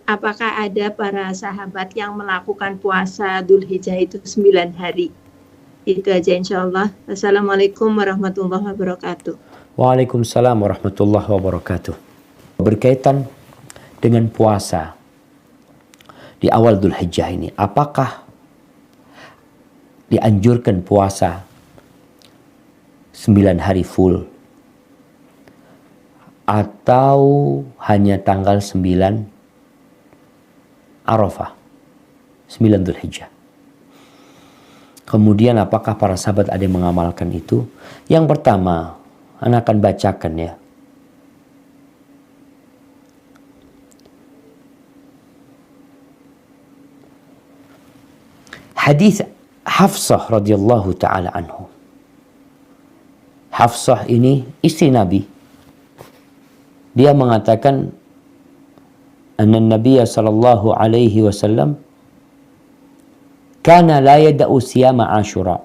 apakah ada para sahabat yang melakukan puasa Dzulhijjah itu 9 hari? Itu aja insyaallah. Assalamualaikum warahmatullahi wabarakatuh. Waalaikumsalam warahmatullahi wabarakatuh. Berkaitan dengan puasa di awal Dzulhijjah ini, apakah dianjurkan puasa 9 hari full atau hanya tanggal 9 Arafah, 9 Dzulhijjah? Kemudian apakah para sahabat ada yang mengamalkan itu? Yang pertama, Anda akan bacakan ya. Hadis Hafsah radhiyallahu taala anhu. Hafsah ini istri Nabi. Dia mengatakan anna Nabiy sallallahu alaihi wasallam kana la yada'u siyama Ashura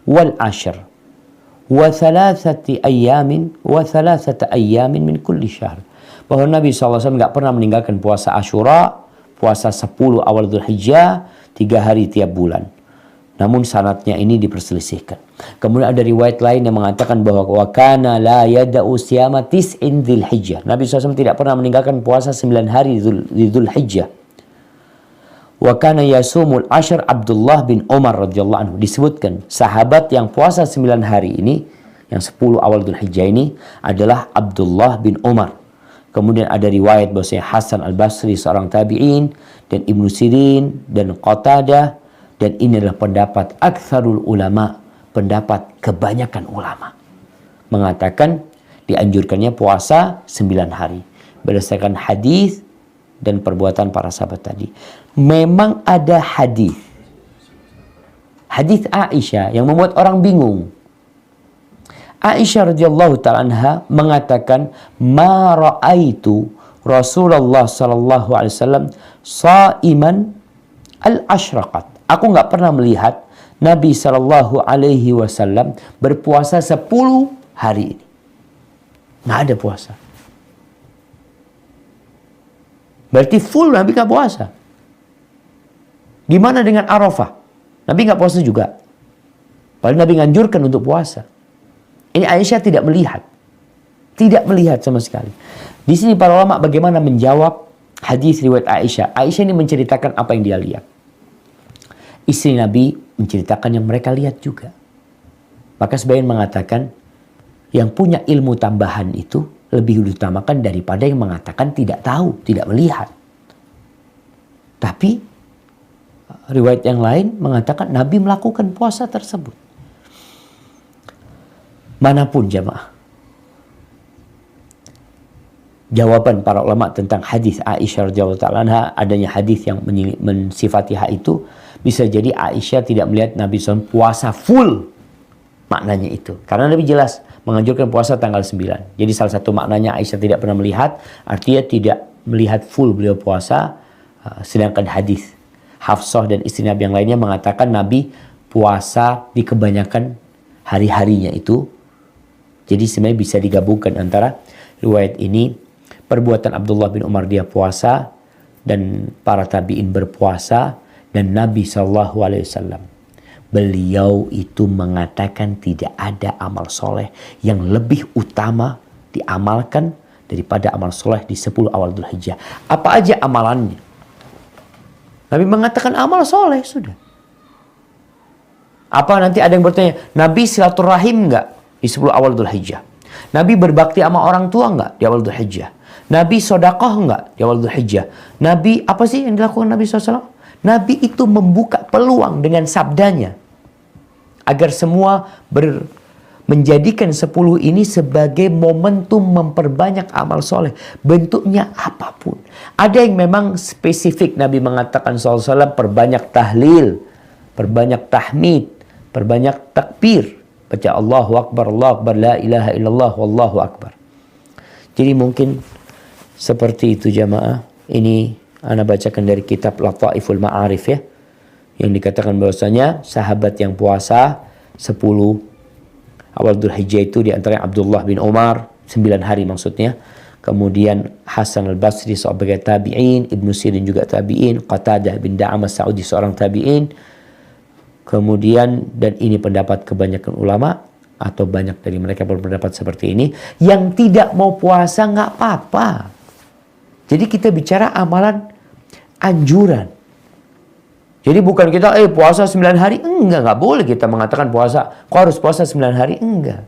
wal ashr wa thalathati ayyamin wa thalathata ayyamin min kulli syahr. Bahwa Nabi SAW enggak pernah meninggalkan puasa Ashura, puasa 10 awal Dzulhijjah, 3 hari tiap bulan. Namun sanadnya ini diperselisihkan. Kemudian ada riwayat lain yang mengatakan bahwa wa kana la yada'u siyama tis'in Dzulhijjah. Nabi SAW tidak pernah meninggalkan puasa 9 hari di Dzulhijjah. Wa kana yasumul ashr Abdullah bin Umar radhiyallahu anhu. Disebutkan sahabat yang puasa 9 hari ini, yang 10 awal Dzulhijjah ini adalah Abdullah bin Umar. Kemudian ada riwayat bahwasanya Hasan al-Basri seorang tabi'in, dan Ibnu Sirin dan Qatadah, dan ini adalah pendapat aktsarul ulama, pendapat kebanyakan ulama mengatakan dianjurkannya puasa 9 hari berdasarkan hadis dan perbuatan para sahabat tadi. Memang ada hadis Aisyah yang membuat orang bingung. Aisyah radhiyallahu ta'ala anha mengatakan, "Ma ra'aitu Rasulullah sallallahu alaihi wasallam shaiman al-ashraqat." Aku enggak pernah melihat Nabi sallallahu alaihi wasallam berpuasa 10 hari ini. Enggak ada puasa. Berarti full Nabi enggak puasa. Gimana dengan Arafah? Nabi enggak puasa juga. Padahal Nabi nganjurkan untuk puasa. Ini Aisyah tidak melihat. Tidak melihat sama sekali. Di sini para ulama bagaimana menjawab hadis riwayat Aisyah. Aisyah ini menceritakan apa yang dia lihat. Istri Nabi menceritakan yang mereka lihat juga. Maka sebagian mengatakan yang punya ilmu tambahan itu lebih diutamakan daripada yang mengatakan tidak tahu, tidak melihat. Tapi riwayat yang lain mengatakan Nabi melakukan puasa tersebut. Manapun jamaah, jawaban para ulama tentang hadis Aisyah radhiyallahu ta'ala anha, adanya hadis yang mensifati hal itu, bisa jadi Aisyah tidak melihat Nabi SAW puasa full. Maknanya itu. Karena Nabi jelas menganjurkan puasa tanggal 9. Jadi salah satu maknanya Aisyah tidak pernah melihat, artinya tidak melihat full beliau puasa. Sedangkan hadis Hafsah dan istri Nabi yang lainnya mengatakan Nabi puasa di kebanyakan hari-harinya itu. Jadi sebenarnya bisa digabungkan antara riwayat ini, perbuatan Abdullah bin Umar dia puasa, dan para tabi'in berpuasa, dan Nabi SAW beliau itu mengatakan tidak ada amal soleh yang lebih utama diamalkan daripada amal soleh di 10 awal Dzulhijjah. Apa aja amalannya? Nabi mengatakan amal soleh sudah. Apa nanti ada yang bertanya, Nabi silaturahim enggak di 10 awal Dzulhijjah? Nabi berbakti sama orang tua enggak di awal Dzulhijjah? Nabi sodakoh enggak di awal Dzulhijjah? Nabi apa sih yang dilakukan Nabi SAW? Nabi itu membuka peluang dengan sabdanya agar semua menjadikan 10 ini sebagai momentum memperbanyak amal soleh. Bentuknya apapun. Ada yang memang spesifik Nabi mengatakan SAW perbanyak tahlil, perbanyak tahmid, perbanyak takbir. Baca Allahu Akbar, Allahu Akbar, la ilaha illallah, wallahu akbar. Jadi mungkin seperti itu jamaah. Ini ana bacakan dari kitab Lataiful Ma'arif ya. Yang dikatakan bahwasanya sahabat yang puasa 10 awal Dzulhijjah itu diantaranya Abdullah bin Umar, 9 hari maksudnya. kemudian Hasan al-Basri sebagai tabi'in, Ibnu Sirin juga tabi'in, Qatadah bin Da'amah Sa'udi seorang tabi'in. Kemudian, dan ini pendapat kebanyakan ulama, atau banyak dari mereka berpendapat seperti ini, yang tidak mau puasa nggak apa-apa. Jadi kita bicara amalan anjuran. Jadi bukan kita puasa 9 hari, nggak boleh kita mengatakan puasa, kok harus puasa 9 hari, enggak.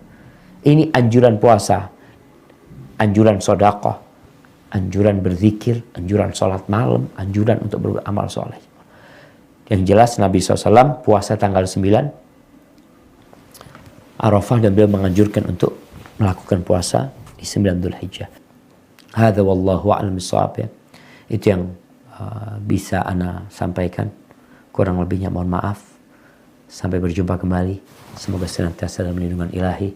Ini anjuran puasa, anjuran sedekah, anjuran berzikir, anjuran sholat malam, anjuran untuk beramal soleh. Yang jelas Nabi SAW puasa tanggal 9 Arafah, dan beliau menganjurkan untuk melakukan puasa di 9 Dzulhijjah. Hadza wallahu a'lam bissawab, ya. Itu yang bisa ana sampaikan. Kurang lebihnya mohon maaf. Sampai berjumpa kembali. Semoga senantiasa dalam lindungan Ilahi.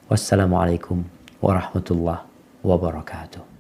Wassalamualaikum warahmatullahi wabarakatuh.